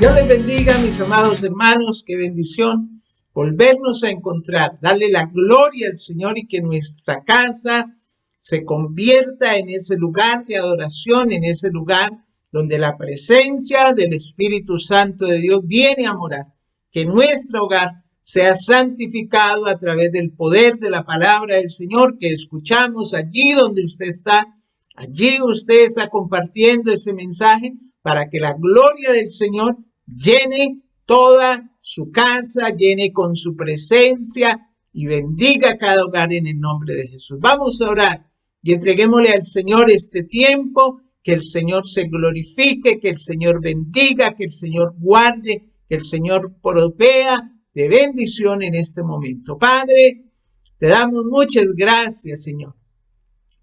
Dios les bendiga, mis amados hermanos, qué bendición volvernos a encontrar, darle la gloria al Señor y que nuestra casa se convierta en ese lugar de adoración, en ese lugar donde la presencia del Espíritu Santo de Dios viene a morar, que nuestro hogar sea santificado a través del poder de la palabra del Señor que escuchamos allí donde usted está. Allí usted está compartiendo ese mensaje para que la gloria del Señor llene toda su casa, llene con su presencia y bendiga cada hogar en el nombre de Jesús. Vamos a orar y entreguémosle al Señor este tiempo, que el Señor se glorifique, que el Señor bendiga, que el Señor guarde, que el Señor provea de bendición en este momento. Padre, te damos muchas gracias, Señor,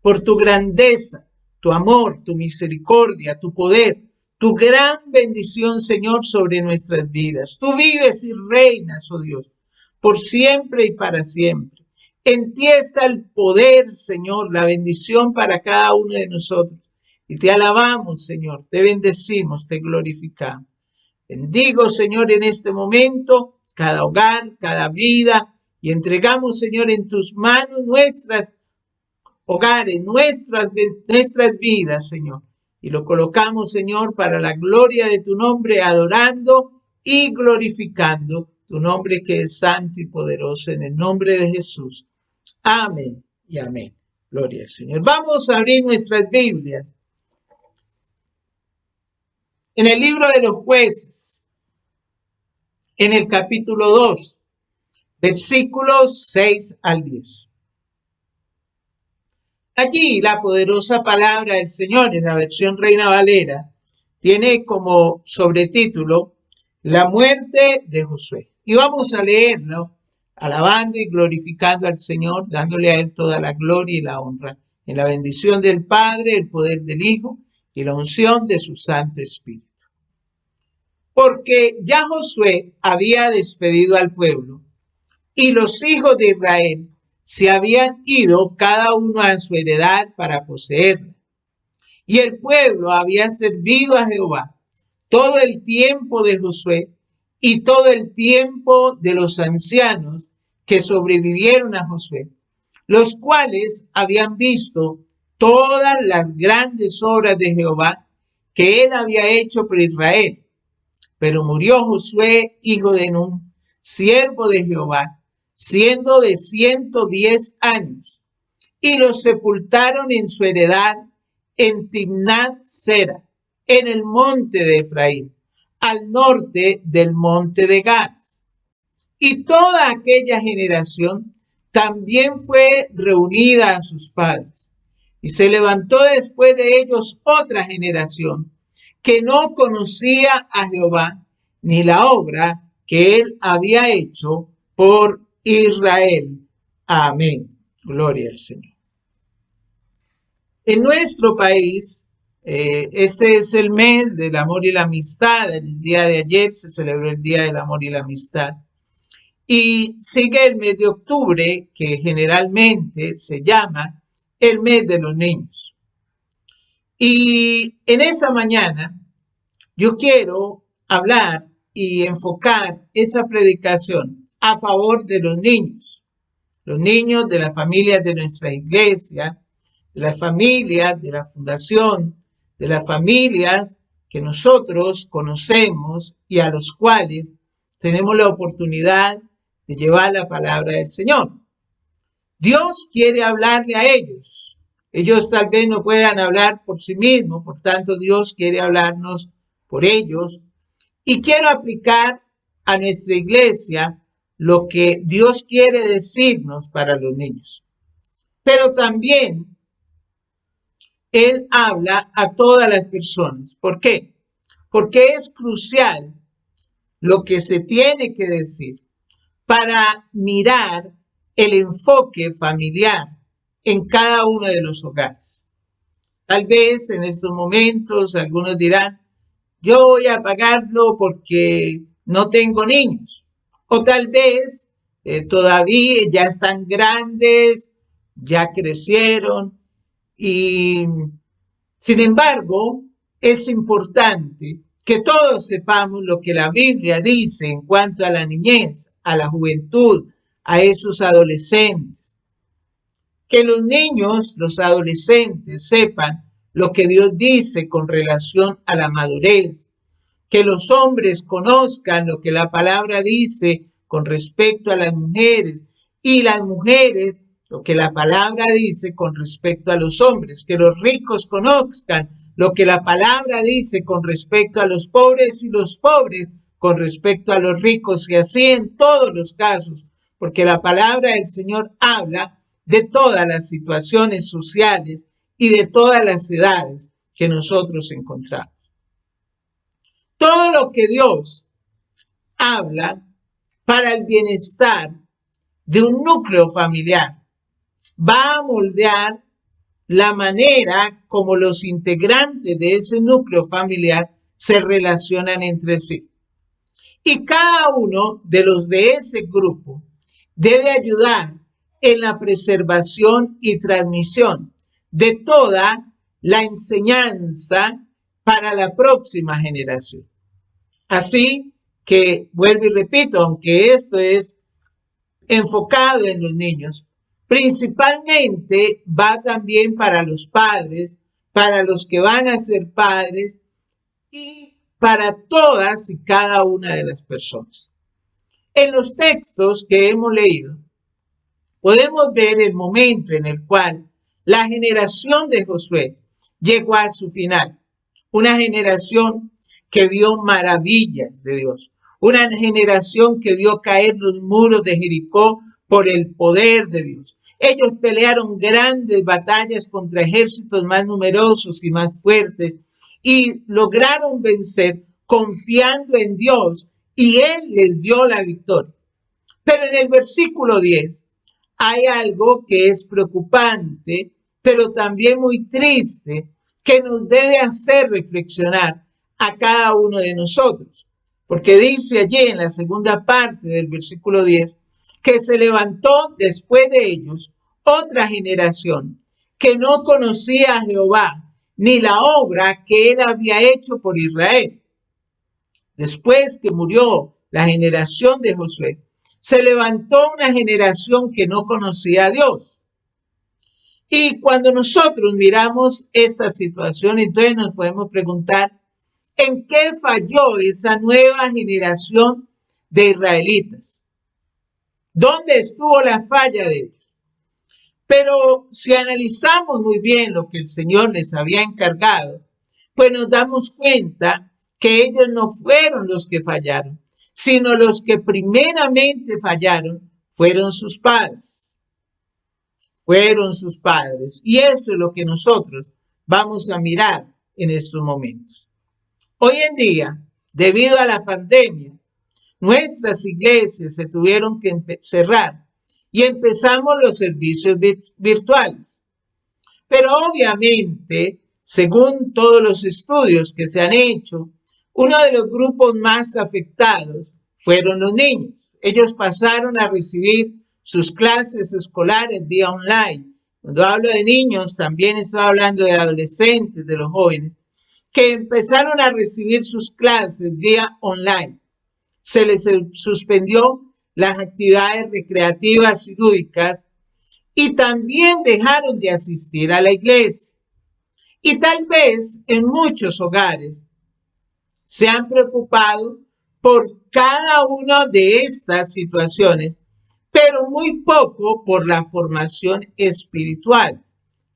por tu grandeza, tu amor, tu misericordia, tu poder, tu gran bendición, Señor, sobre nuestras vidas. Tú vives y reinas, oh Dios, por siempre y para siempre. En ti está el poder, Señor, la bendición para cada uno de nosotros. Y te alabamos, Señor, te bendecimos, te glorificamos. Bendigo, Señor, en este momento cada hogar, cada vida, y entregamos, Señor, en tus manos nuestras hogares, nuestras vidas, Señor. Y lo colocamos, Señor, para la gloria de tu nombre, adorando y glorificando tu nombre que es santo y poderoso, en el nombre de Jesús. Amén y amén. Gloria al Señor. Vamos a abrir nuestras Biblias en el libro de los Jueces, en el capítulo 2, versículos 6 al 10. Allí la poderosa palabra del Señor, en la versión Reina Valera, tiene como sobretítulo La muerte de Josué. Y vamos a leerlo alabando y glorificando al Señor, dándole a Él toda la gloria y la honra, en la bendición del Padre, el poder del Hijo y la unción de su Santo Espíritu. Porque ya Josué había despedido al pueblo y los hijos de Israel se habían ido cada uno a su heredad para poseerla. Y el pueblo había servido a Jehová todo el tiempo de Josué y todo el tiempo de los ancianos que sobrevivieron a Josué, los cuales habían visto todas las grandes obras de Jehová que él había hecho por Israel. Pero murió Josué, hijo de Nun, siervo de Jehová, siendo de 110 años, y lo sepultaron en su heredad en Timnat-Sera, en el monte de Efraín, al norte del monte de Gad. Y toda aquella generación también fue reunida a sus padres. Y se levantó después de ellos otra generación que no conocía a Jehová ni la obra que él había hecho por Israel. Amén. Gloria al Señor. En nuestro país, este es el mes del amor y la amistad. El día de ayer se celebró el Día del Amor y la Amistad. Y sigue el mes de octubre, que generalmente se llama el mes de los niños. Y en esta mañana yo quiero hablar y enfocar esa predicación a favor de los niños de las familias de nuestra iglesia, de las familias de la fundación, de las familias que nosotros conocemos y a los cuales tenemos la oportunidad de llevar la palabra del Señor. Dios quiere hablarle a ellos. Ellos tal vez no puedan hablar por sí mismos, por tanto Dios quiere hablarnos por ellos. Y quiero aplicar a nuestra iglesia lo que Dios quiere decirnos para los niños. Pero también Él habla a todas las personas. ¿Por qué? Porque es crucial lo que se tiene que decir para mirar el enfoque familiar en cada uno de los hogares. Tal vez en estos momentos algunos dirán, yo voy a pagarlo porque no tengo niños. O tal vez todavía ya están grandes, ya crecieron y sin embargo es importante que todos sepamos lo que la Biblia dice en cuanto a la niñez, a la juventud, a esos adolescentes. Que los niños, los adolescentes, sepan lo que Dios dice con relación a la madurez. Que los hombres conozcan lo que la palabra dice con respecto a las mujeres y las mujeres lo que la palabra dice con respecto a los hombres. Que los ricos conozcan lo que la palabra dice con respecto a los pobres y los pobres con respecto a los ricos, y así en todos los casos, porque la palabra del Señor habla de todas las situaciones sociales y de todas las edades que nosotros encontramos. Todo lo que Dios habla para el bienestar de un núcleo familiar va a moldear la manera como los integrantes de ese núcleo familiar se relacionan entre sí. Y cada uno de los de ese grupo debe ayudar en la preservación y transmisión de toda la enseñanza para la próxima generación. Así que, vuelvo y repito, aunque esto es enfocado en los niños, principalmente va también para los padres, para los que van a ser padres y para todas y cada una de las personas. En los textos que hemos leído, podemos ver el momento en el cual la generación de Josué llegó a su final. Una generación que vio maravillas de Dios. Una generación que vio caer los muros de Jericó por el poder de Dios. Ellos pelearon grandes batallas contra ejércitos más numerosos y más fuertes y lograron vencer confiando en Dios, y Él les dio la victoria. Pero en el versículo 10 hay algo que es preocupante, pero también muy triste, que nos debe hacer reflexionar a cada uno de nosotros. Porque dice allí en la segunda parte del versículo 10, que se levantó después de ellos otra generación que no conocía a Jehová, ni la obra que él había hecho por Israel. Después que murió la generación de Josué, se levantó una generación que no conocía a Dios. Y cuando nosotros miramos esta situación, entonces nos podemos preguntar, ¿en qué falló esa nueva generación de israelitas? ¿Dónde estuvo la falla de ellos? Pero si analizamos muy bien lo que el Señor les había encargado, pues nos damos cuenta que ellos no fueron los que fallaron, sino los que primeramente fallaron fueron sus padres. Fueron sus padres. Y eso es lo que nosotros vamos a mirar en estos momentos. Hoy en día, debido a la pandemia, nuestras iglesias se tuvieron que cerrar y empezamos los servicios virtuales. Pero obviamente, según todos los estudios que se han hecho, uno de los grupos más afectados fueron los niños. Ellos pasaron a recibir sus clases escolares vía online. Cuando hablo de niños, también estoy hablando de adolescentes, de los jóvenes, que empezaron a recibir sus clases vía online. Se les suspendió las actividades recreativas y lúdicas y también dejaron de asistir a la iglesia. Y tal vez en muchos hogares se han preocupado por cada una de estas situaciones, pero muy poco por la formación espiritual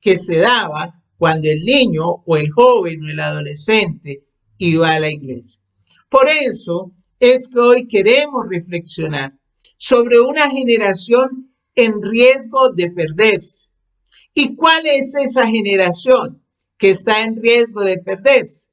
que se daba cuando el niño o el joven o el adolescente iba a la iglesia. Por eso es que hoy queremos reflexionar sobre una generación en riesgo de perderse. ¿Y cuál es esa generación que está en riesgo de perderse?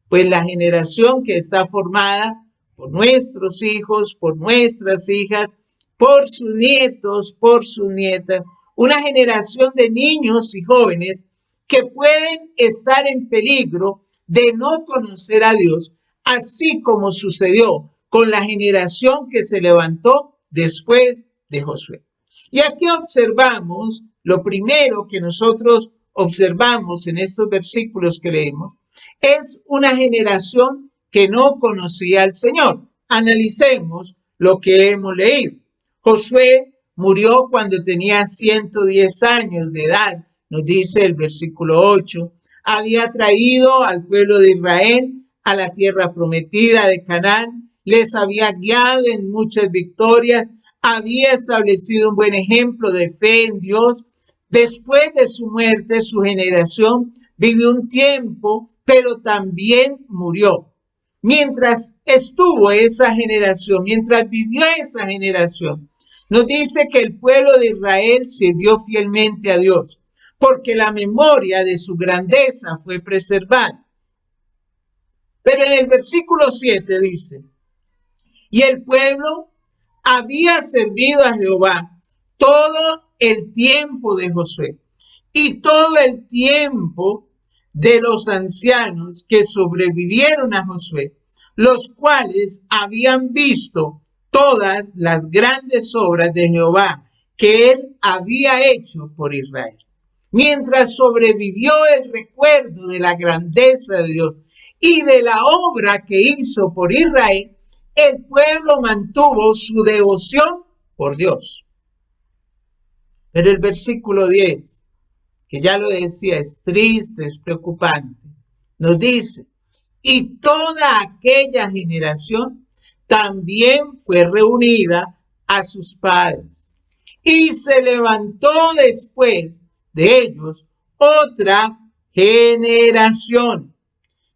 Pues la generación que está formada por nuestros hijos, por nuestras hijas, por sus nietos, por sus nietas, una generación de niños y jóvenes que pueden estar en peligro de no conocer a Dios, así como sucedió con la generación que se levantó después de Josué. Y aquí observamos, lo primero que nosotros observamos en estos versículos que leemos, es una generación que no conocía al Señor. Analicemos lo que hemos leído. Josué murió cuando tenía 110 años de edad, nos dice el versículo 8. Había traído al pueblo de Israel a la tierra prometida de Canaán, les había guiado en muchas victorias, había establecido un buen ejemplo de fe en Dios. Después de su muerte, su generación vivió un tiempo, pero también murió. Mientras estuvo esa generación, mientras vivió esa generación, nos dice que el pueblo de Israel sirvió fielmente a Dios, porque la memoria de su grandeza fue preservada. Pero en el versículo 7 dice, y el pueblo había servido a Jehová todo el tiempo de Josué y todo el tiempo de los ancianos que sobrevivieron a Josué, los cuales habían visto todas las grandes obras de Jehová que él había hecho por Israel. Mientras sobrevivió el recuerdo de la grandeza de Dios y de la obra que hizo por Israel, el pueblo mantuvo su devoción por Dios. Pero el versículo 10, que ya lo decía, es triste, es preocupante, nos dice, y toda aquella generación también fue reunida a sus padres, y se levantó después de ellos otra generación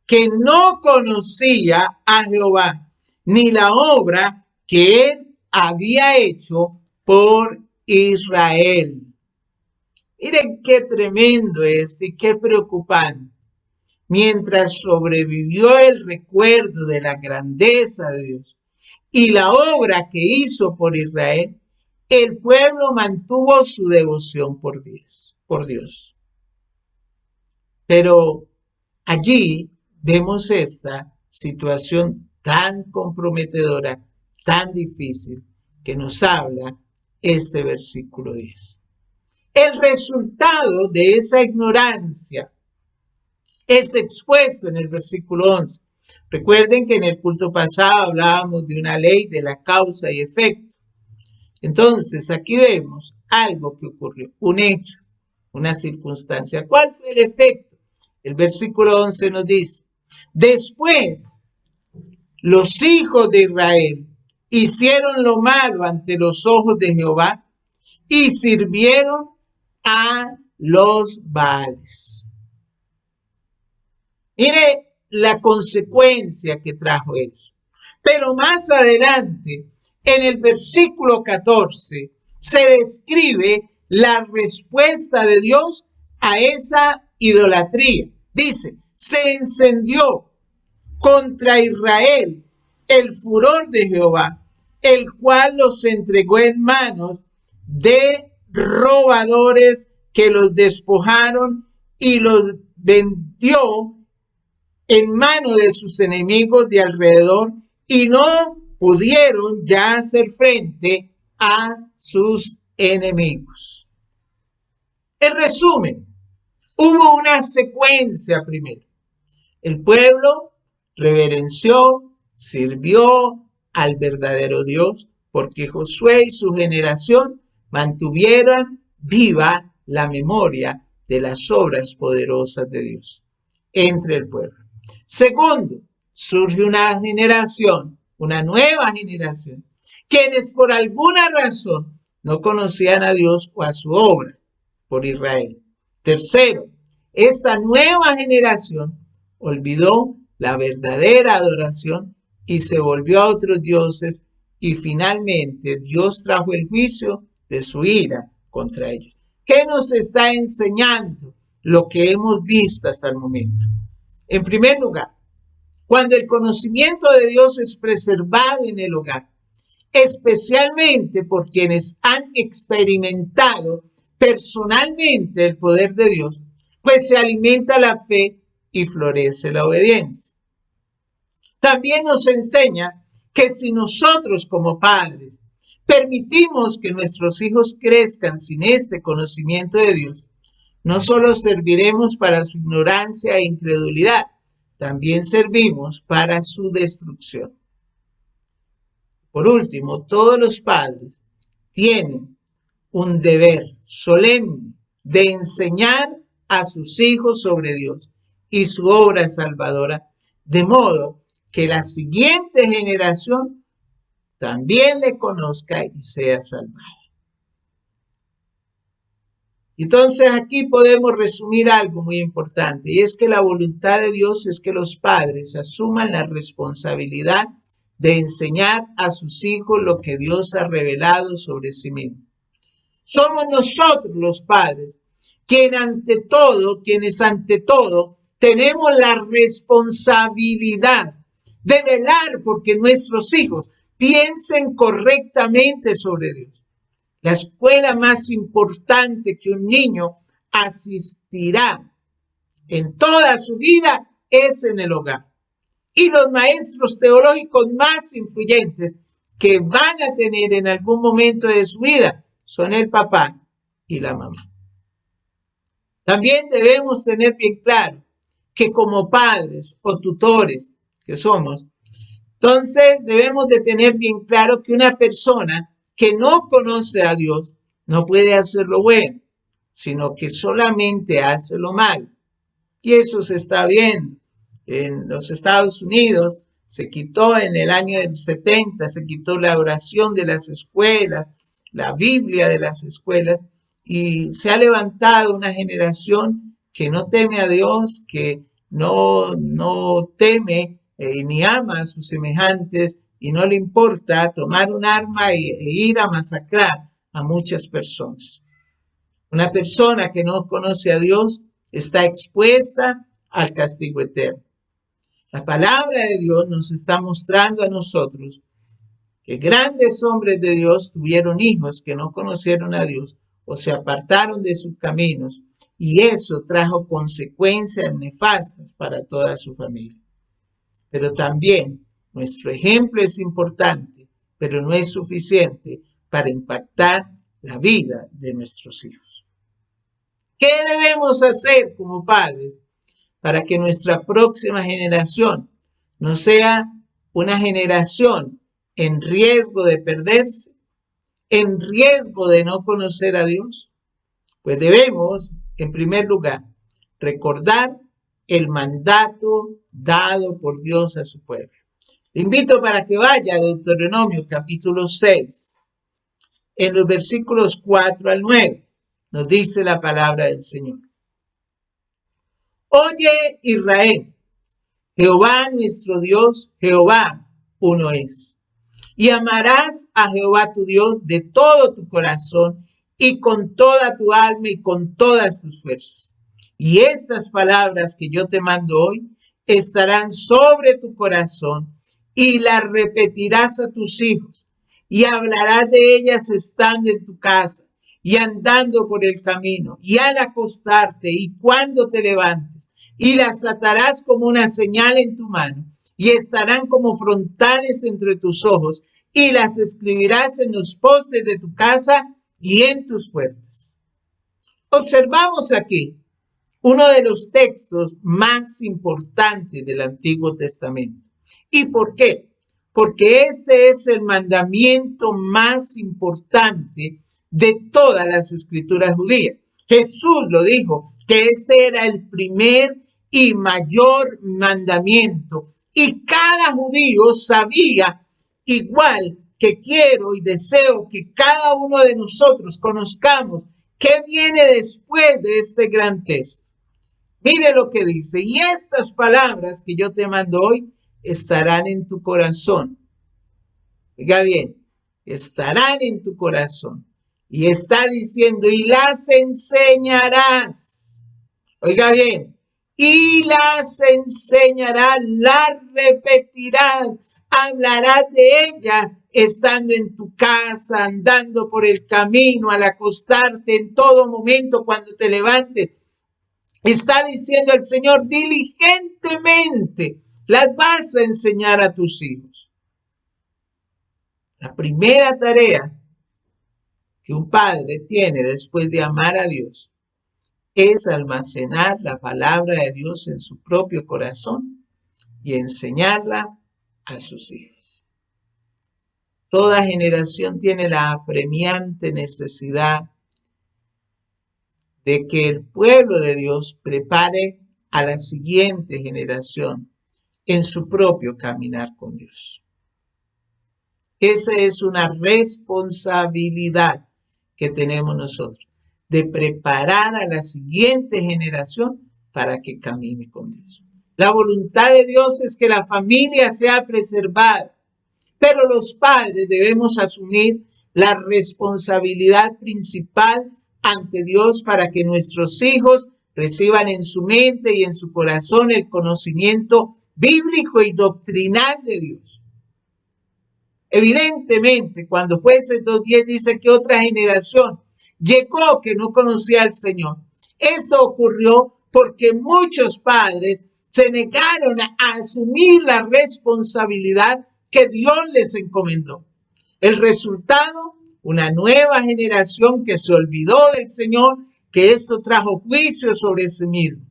que no conocía a Jehová, ni la obra que él había hecho por Israel. Miren qué tremendo esto y qué preocupante. Mientras sobrevivió el recuerdo de la grandeza de Dios y la obra que hizo por Israel, el pueblo mantuvo su devoción por Dios. Pero allí vemos esta situación tan comprometedora, tan difícil, que nos habla este versículo 10. El resultado de esa ignorancia es expuesto en el versículo 11. Recuerden que en el culto pasado hablábamos de una ley de la causa y efecto. Entonces, aquí vemos algo que ocurrió, un hecho, una circunstancia. ¿Cuál fue el efecto? El versículo 11 nos dice, después los hijos de Israel hicieron lo malo ante los ojos de Jehová y sirvieron a los Baales. Mire la consecuencia que trajo eso. Pero más adelante, en el versículo 14, se describe la respuesta de Dios a esa idolatría. Dice, se encendió contra Israel el furor de Jehová, el cual los entregó en manos de robadores que los despojaron y los vendió en mano de sus enemigos de alrededor y no pudieron ya hacer frente a sus enemigos. En resumen, hubo una secuencia primero. El pueblo reverenció, sirvió al verdadero Dios, porque Josué y su generación mantuvieron viva la memoria de las obras poderosas de Dios entre el pueblo. Segundo, surge una generación, una nueva generación, quienes por alguna razón no conocían a Dios o a su obra por Israel. Tercero, esta nueva generación olvidó la verdadera adoración y se volvió a otros dioses, y finalmente Dios trajo el juicio de su ira contra ellos. ¿Qué nos está enseñando lo que hemos visto hasta el momento? En primer lugar, cuando el conocimiento de Dios es preservado en el hogar, especialmente por quienes han experimentado personalmente el poder de Dios, pues se alimenta la fe y florece la obediencia. También nos enseña que si nosotros como padres permitimos que nuestros hijos crezcan sin este conocimiento de Dios, no solo serviremos para su ignorancia e incredulidad, también servimos para su destrucción. Por último, todos los padres tienen un deber solemne de enseñar a sus hijos sobre Dios y su obra salvadora, de modo que la siguiente generación también le conozca y sea salvada. Entonces aquí podemos resumir algo muy importante, y es que la voluntad de Dios es que los padres asuman la responsabilidad de enseñar a sus hijos lo que Dios ha revelado sobre sí mismo. Somos nosotros los padres quienes ante todo tenemos la responsabilidad de velar porque nuestros hijos piensen correctamente sobre Dios. La escuela más importante que un niño asistirá en toda su vida es en el hogar. Y los maestros teológicos más influyentes que van a tener en algún momento de su vida son el papá y la mamá. También debemos tener bien claro que como padres o tutores que somos, entonces debemos de tener bien claro que una persona que no conoce a Dios no puede hacer lo bueno, sino que solamente hace lo malo. Y eso se está viendo. En los Estados Unidos se quitó en el año del 70, se quitó la oración de las escuelas, la Biblia de las escuelas, y se ha levantado una generación que no teme a Dios, que no teme ni ama a sus semejantes, y no le importa tomar un arma e ir a masacrar a muchas personas. Una persona que no conoce a Dios está expuesta al castigo eterno. La palabra de Dios nos está mostrando a nosotros que grandes hombres de Dios tuvieron hijos que no conocieron a Dios o se apartaron de sus caminos, y eso trajo consecuencias nefastas para toda su familia. Pero también nuestro ejemplo es importante, pero no es suficiente para impactar la vida de nuestros hijos. ¿Qué debemos hacer como padres para que nuestra próxima generación no sea una generación en riesgo de perderse, en riesgo de no conocer a Dios? Pues debemos, en primer lugar, recordar el mandato dado por Dios a su pueblo. Le invito para que vaya a Deuteronomio capítulo 6, en los versículos 4 al 9, nos dice la palabra del Señor. Oye Israel, Jehová nuestro Dios, Jehová uno es. Y amarás a Jehová tu Dios de todo tu corazón y con toda tu alma y con todas tus fuerzas. Y estas palabras que yo te mando hoy estarán sobre tu corazón y las repetirás a tus hijos y hablarás de ellas estando en tu casa y andando por el camino y al acostarte y cuando te levantes, y las atarás como una señal en tu mano y estarán como frontales entre tus ojos, y las escribirás en los postes de tu casa y en tus puertas. Observamos aquí uno de los textos más importantes del Antiguo Testamento. ¿Y por qué? Porque este es el mandamiento más importante de todas las escrituras judías. Jesús lo dijo, que este era el primer y mayor mandamiento. Y cada judío sabía, igual que quiero y deseo que cada uno de nosotros conozcamos qué viene después de este gran texto. Mire lo que dice: y estas palabras que yo te mando hoy estarán en tu corazón. Oiga bien, estarán en tu corazón. Y está diciendo, y las enseñarás. Oiga bien, y las enseñarás, las repetirás, hablarás de ellas estando en tu casa, andando por el camino, al acostarte, en todo momento cuando te levantes. Está diciendo el Señor, diligentemente las vas a enseñar a tus hijos. La primera tarea que un padre tiene después de amar a Dios es almacenar la palabra de Dios en su propio corazón y enseñarla a sus hijos. Toda generación tiene la apremiante necesidad de que el pueblo de Dios prepare a la siguiente generación en su propio caminar con Dios. Esa es una responsabilidad que tenemos nosotros, de preparar a la siguiente generación para que camine con Dios. La voluntad de Dios es que la familia sea preservada, pero los padres debemos asumir la responsabilidad principal ante Dios para que nuestros hijos reciban en su mente y en su corazón el conocimiento bíblico y doctrinal de Dios. Evidentemente, cuando Jueces 2:10 dice que otra generación llegó que no conocía al Señor, esto ocurrió porque muchos padres se negaron a asumir la responsabilidad que Dios les encomendó. El resultado, una nueva generación que se olvidó del Señor, que esto trajo juicio sobre sí mismo.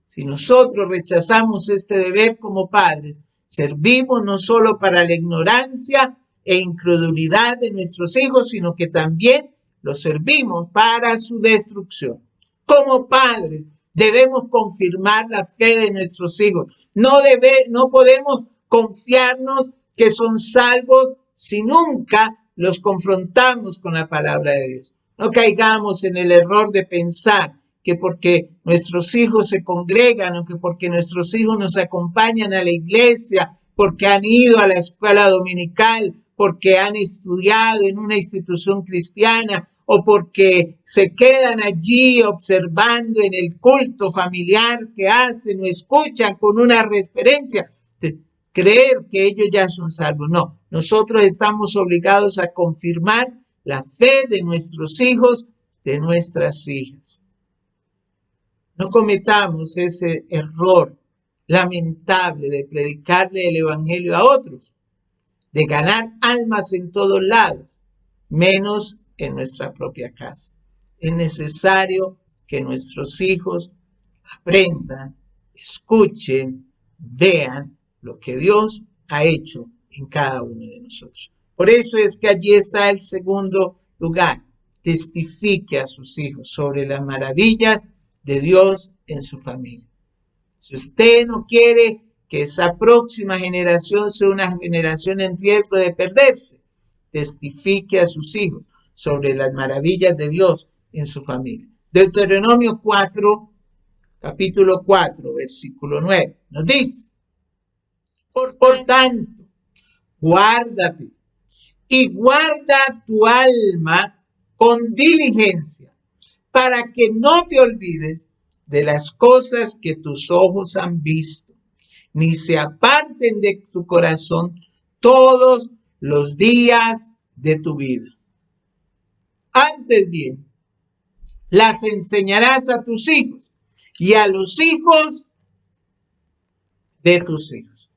Si nosotros rechazamos este deber como padres, servimos no solo para la ignorancia e incredulidad de nuestros hijos, sino que también los servimos para su destrucción. Como padres, debemos confirmar la fe de nuestros hijos. No podemos confiarnos que son salvos si nunca los confrontamos con la palabra de Dios. No caigamos en el error de pensar que porque nuestros hijos se congregan o que porque nuestros hijos nos acompañan a la iglesia, porque han ido a la escuela dominical, porque han estudiado en una institución cristiana o porque se quedan allí observando en el culto familiar que hacen o escuchan con una reverencia, creer que ellos ya son salvos. No, nosotros estamos obligados a confirmar la fe de nuestros hijos, de nuestras hijas. No cometamos ese error lamentable de predicarle el evangelio a otros, de ganar almas en todos lados, menos en nuestra propia casa. Es necesario que nuestros hijos aprendan, escuchen, vean lo que Dios ha hecho en cada uno de nosotros. Por eso es que allí está el segundo lugar. Testifique a sus hijos sobre las maravillas de Dios en su familia. Si usted no quiere que esa próxima generación sea una generación en riesgo de perderse, testifique a sus hijos sobre las maravillas de Dios en su familia. Deuteronomio 4, capítulo 4, versículo 9, nos dice: Por tanto, guárdate y guarda tu alma con diligencia, para que no te olvides de las cosas que tus ojos han visto, ni se aparten de tu corazón todos los días de tu vida. Antes bien, las enseñarás a tus hijos y a los hijos de tus hijos.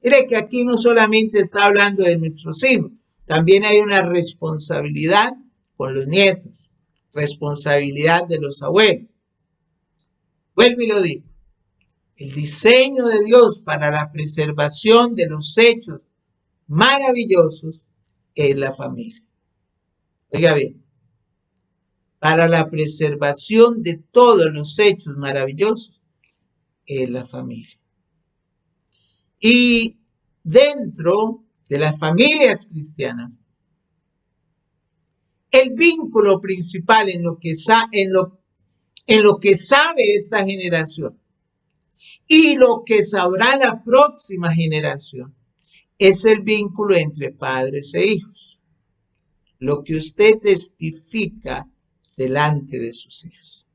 Mire que aquí no solamente está hablando de nuestros hijos, también hay una responsabilidad con los nietos, responsabilidad de los abuelos. Vuelvo y lo digo. El diseño de Dios para la preservación de los hechos maravillosos es la familia. Oiga bien, para la preservación de todos los hechos maravillosos es la familia. Y dentro de las familias cristianas, el vínculo principal en lo que sabe esta generación y lo que sabrá la próxima generación es el vínculo entre padres e hijos. Lo que usted testifica delante de sus hijos.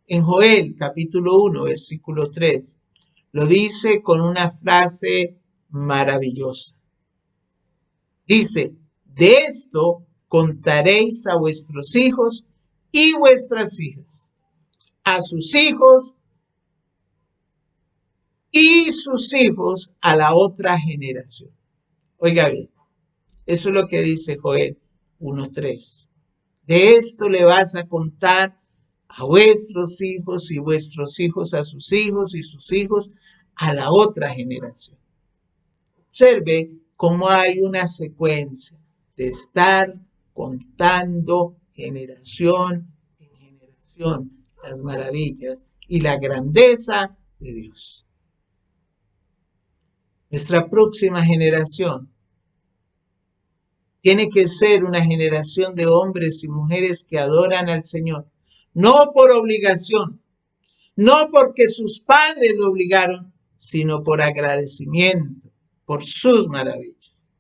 En Joel capítulo 1, versículo 3, lo dice con una frase maravillosa. Dice: de esto contaréis a vuestros hijos y vuestras hijas, a sus hijos y sus hijos a la otra generación. Oiga bien, eso es lo que dice Joel 1:3. De esto le vas a contar a vuestros hijos y vuestros hijos a sus hijos y sus hijos a la otra generación. Observe cómo hay una secuencia de estar contando generación en generación las maravillas y la grandeza de Dios. Nuestra próxima generación tiene que ser una generación de hombres y mujeres que adoran al Señor, no por obligación, no porque sus padres lo obligaron, sino por agradecimiento, por sus maravillas.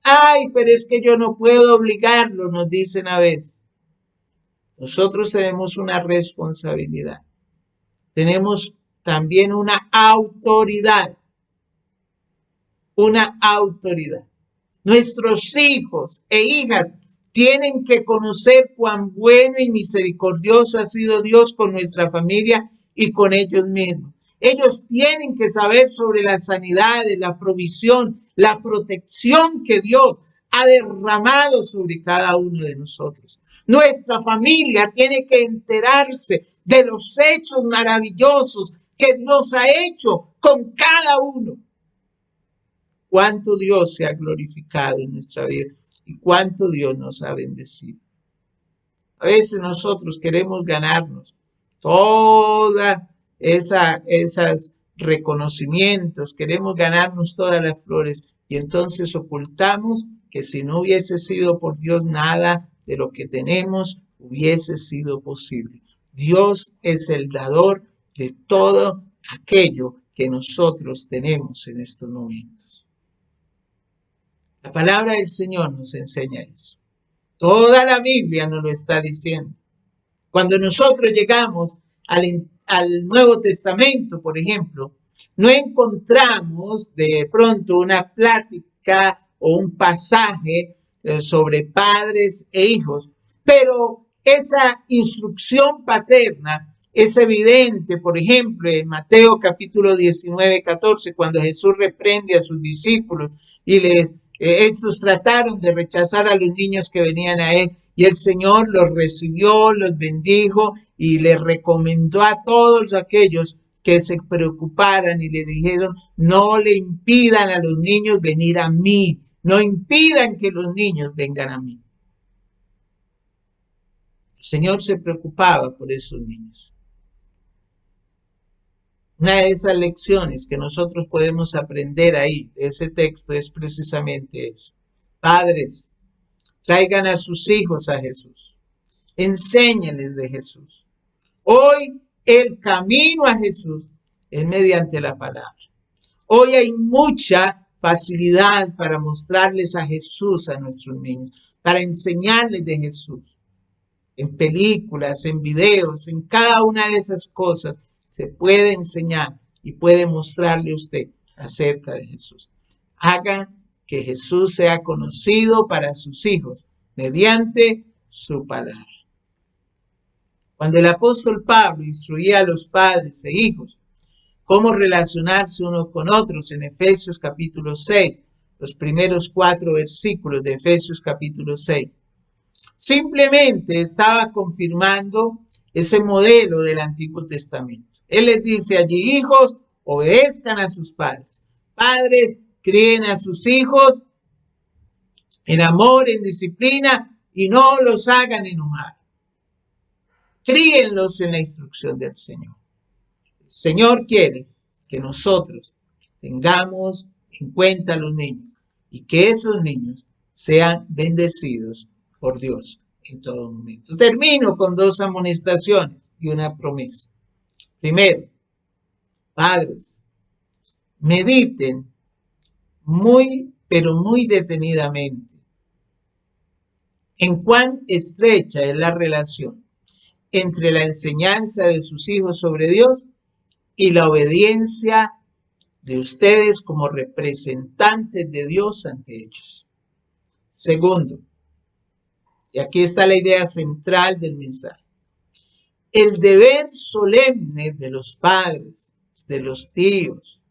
Ay, pero es que yo no puedo obligarlo, nos dicen a veces. Nosotros tenemos una responsabilidad. Tenemos también una autoridad. Una autoridad. Nuestros hijos e hijas tienen que conocer cuán bueno y misericordioso ha sido Dios con nuestra familia y con ellos mismos. Ellos tienen que saber sobre las sanidades, la provisión, la protección que Dios ha derramado sobre cada uno de nosotros. Nuestra familia tiene que enterarse de los hechos maravillosos que Dios ha hecho con cada uno. Cuánto Dios se ha glorificado en nuestra vida y cuánto Dios nos ha bendecido. A veces nosotros queremos ganarnos todas esas reconocimientos, queremos ganarnos todas las flores y entonces ocultamos que si no hubiese sido por Dios nada de lo que tenemos hubiese sido posible. Dios es el dador de todo aquello que nosotros tenemos en estos momentos. La palabra del Señor nos enseña eso. Toda la Biblia nos lo está diciendo. Cuando nosotros llegamos al Nuevo Testamento, por ejemplo, no encontramos de pronto una plática o un pasaje sobre padres e hijos, pero esa instrucción paterna es evidente, por ejemplo, en Mateo capítulo 19, 14, cuando Jesús reprende a sus discípulos y estos trataron de rechazar a los niños que venían a él y el Señor los recibió, los bendijo y les recomendó a todos aquellos que se preocuparan y le dijeron, no le impidan a los niños venir a mí, no impidan que los niños vengan a mí. El Señor se preocupaba por esos niños. Una de esas lecciones que nosotros podemos aprender ahí, de ese texto, es precisamente eso. Padres, traigan a sus hijos a Jesús. Enséñenles de Jesús. Hoy el camino a Jesús es mediante la palabra. Hoy hay mucha facilidad para mostrarles a Jesús a nuestros niños, para enseñarles de Jesús. En películas, en videos, en cada una de esas cosas se puede enseñar y puede mostrarle a usted acerca de Jesús. Hagan que Jesús sea conocido para sus hijos mediante su palabra. Cuando el apóstol Pablo instruía a los padres e hijos cómo relacionarse unos con otros en Efesios capítulo 6, los primeros 4 versículos de Efesios capítulo 6, simplemente estaba confirmando ese modelo del Antiguo Testamento. Él les dice allí, hijos, obedezcan a sus padres. Padres, críen a sus hijos en amor, en disciplina y no los hagan enojar. Críenlos en la instrucción del Señor. El Señor quiere que nosotros tengamos en cuenta a los niños y que esos niños sean bendecidos por Dios en todo momento. Termino con 2 amonestaciones y una promesa. Primero, padres, mediten pero muy detenidamente en cuán estrecha es la relación entre la enseñanza de sus hijos sobre Dios y la obediencia de ustedes como representantes de Dios ante ellos. Segundo, y aquí está la idea central del mensaje, el deber solemne de los padres, de los tíos,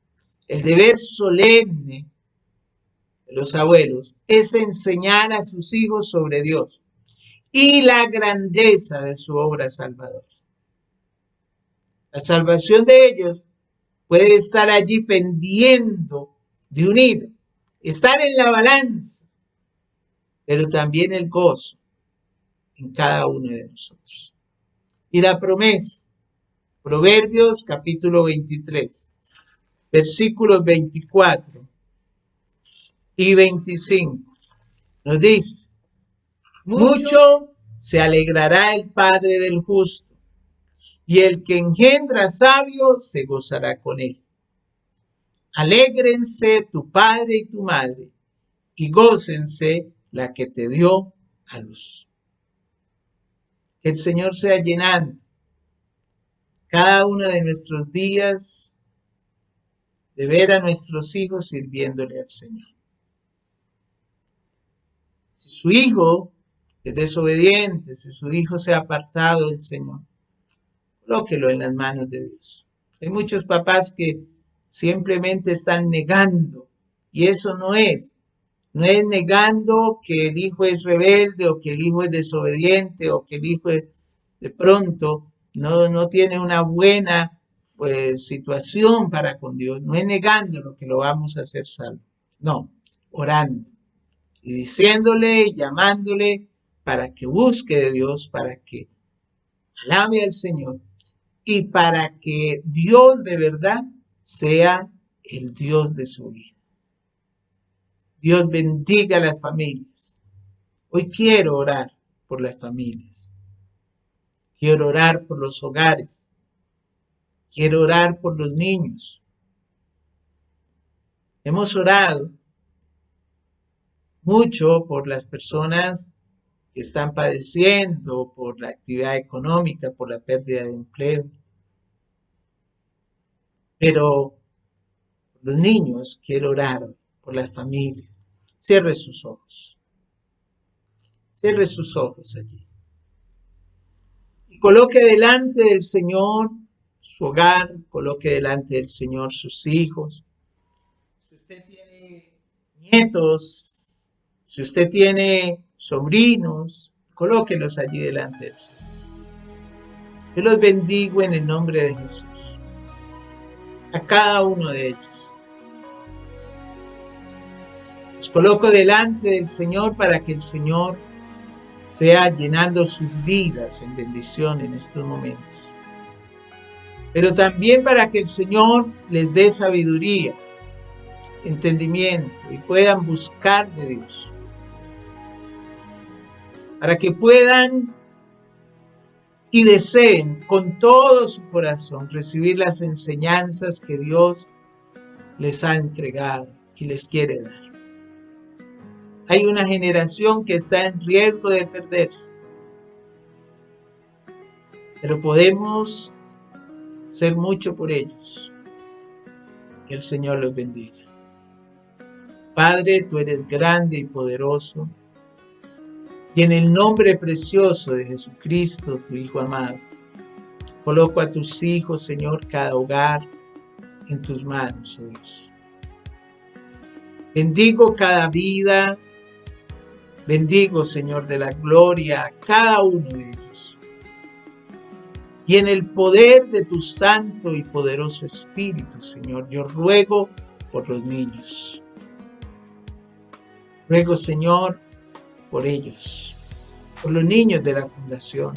el deber solemne de los abuelos es enseñar a sus hijos sobre Dios y la grandeza de su obra salvadora. La salvación de ellos puede estar allí pendiendo de un hilo, estar en la balanza, pero también el gozo en cada uno de nosotros. Y la promesa, Proverbios capítulo 23, versículos 24 y 25, nos dice: mucho se alegrará el padre del justo, y el que engendra sabio se gozará con él. Alégrense tu padre y tu madre, y gócense la que te dio a luz. Que el Señor sea llenando cada uno de nuestros días de ver a nuestros hijos sirviéndole al Señor. Si su hijo es desobediente, si su hijo se ha apartado del Señor, colóquelo en las manos de Dios. Hay muchos papás que simplemente están negando, y eso no es negando que el hijo es rebelde o que el hijo es desobediente o que el hijo es de pronto no tiene una buena situación para con Dios. No es negando lo que lo vamos a hacer salvo, no, orando y diciéndole y llamándole para que busque de Dios, para que alabe al Señor y para que Dios de verdad sea el Dios de su vida. Dios bendiga a las familias. Hoy quiero orar por las familias. Quiero orar por los hogares. Quiero orar por los niños. Hemos orado mucho por las personas que están padeciendo, por la actividad económica, por la pérdida de empleo. Pero por los niños quiero orar, por las familias. Cierre sus ojos. Cierre sus ojos allí. Y coloque delante del Señor su hogar, coloque delante del Señor sus hijos. Si usted tiene nietos, si usted tiene sobrinos, colóquelos allí delante del Señor. Yo los bendigo en el nombre de Jesús. A cada uno de ellos. Los coloco delante del Señor para que el Señor sea llenando sus vidas en bendición en estos momentos. Pero también para que el Señor les dé sabiduría, entendimiento y puedan buscar de Dios. Para que puedan y deseen con todo su corazón recibir las enseñanzas que Dios les ha entregado y les quiere dar. Hay una generación que está en riesgo de perderse, pero podemos hacer mucho por ellos. Que el Señor los bendiga. Padre, tú eres grande y poderoso, y en el nombre precioso de Jesucristo, tu Hijo amado, coloco a tus hijos, Señor, cada hogar en tus manos, oh Dios. Bendigo cada vida. Bendigo, Señor, de la gloria a cada uno de ellos. Y en el poder de tu santo y poderoso Espíritu, Señor, yo ruego por los niños. Ruego, Señor, por ellos, por los niños de la fundación.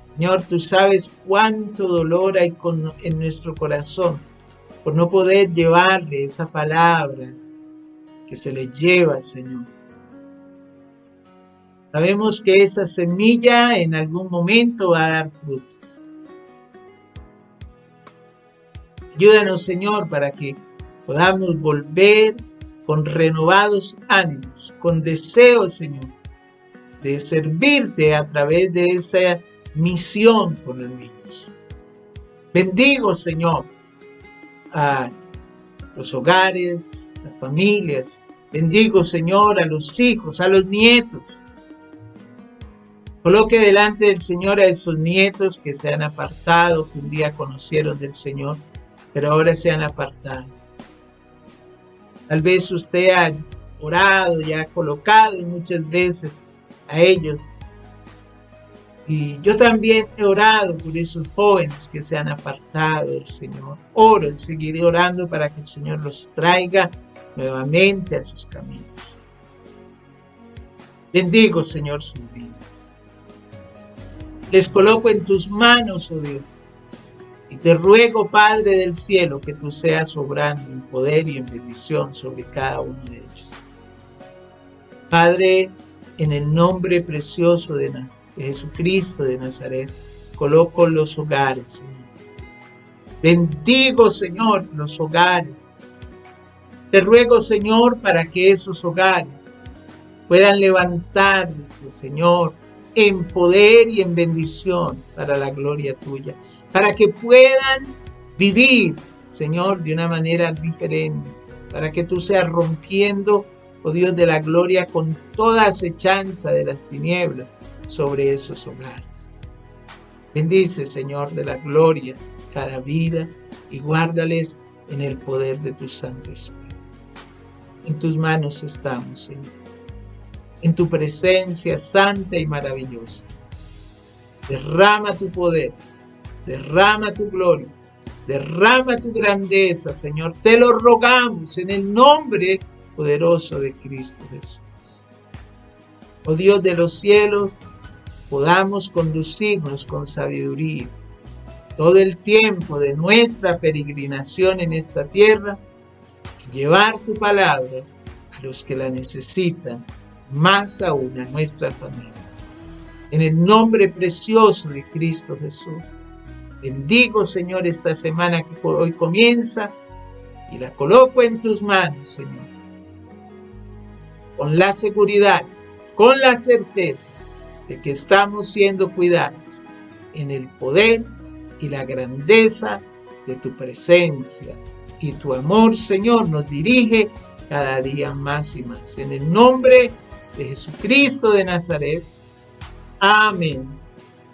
Señor, tú sabes cuánto dolor hay en nuestro corazón por no poder llevarle esa palabra que se le lleva, Señor. Sabemos que esa semilla en algún momento va a dar fruto. Ayúdanos, Señor, para que podamos volver con renovados ánimos, con deseos, Señor, de servirte a través de esa misión por los niños. Bendigo, Señor, a los hogares, las familias. Bendigo, Señor, a los hijos, a los nietos. Coloque delante del Señor a esos nietos que se han apartado, que un día conocieron del Señor, pero ahora se han apartado. Tal vez usted ha orado y ha colocado muchas veces a ellos Y yo también he orado por esos jóvenes que se han apartado del Señor. Oro y seguiré orando para que el Señor los traiga nuevamente a sus caminos. Bendigo, Señor, sus vidas. Les coloco en tus manos, oh Dios. Y te ruego, Padre del cielo, que tú seas obrando en poder y en bendición sobre cada uno de ellos. Padre, en el nombre precioso de Jesucristo de Nazaret, coloco los hogares, Señor. Bendigo, Señor, los hogares. Te ruego, Señor, para que esos hogares puedan levantarse, Señor, en poder y en bendición para la gloria tuya, para que puedan vivir, Señor, de una manera diferente, para que tú seas rompiendo, oh Dios de la gloria, con toda acechanza de las tinieblas sobre esos hogares. Bendice, Señor de la gloria, cada vida y guárdales en el poder de tu Santo Espíritu. En tus manos estamos, Señor, en tu presencia santa y maravillosa. Derrama tu poder, derrama tu gloria, derrama tu grandeza, Señor. Te lo rogamos en el nombre poderoso de Cristo Jesús. Oh Dios de los cielos, podamos conducirnos con sabiduría todo el tiempo de nuestra peregrinación en esta tierra y llevar tu palabra a los que la necesitan, más aún a nuestras familias. En el nombre precioso de Cristo Jesús, bendigo, Señor, esta semana que hoy comienza y la coloco en tus manos, Señor, con la seguridad, con la certeza de que estamos siendo cuidados en el poder y la grandeza de tu presencia. Y tu amor, Señor, nos dirige cada día más y más. En el nombre de Jesucristo de Nazaret. Amén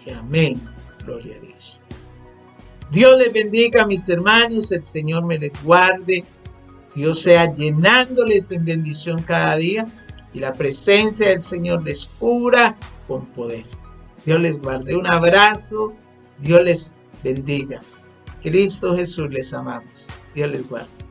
y amén. Gloria a Dios. Dios les bendiga, mis hermanos. El Señor me les guarde. Dios sea llenándoles en bendición cada día. Y la presencia del Señor les cubra con poder. Dios les guarde. Un abrazo. Dios les bendiga. Cristo Jesús les amamos. Dios les guarde.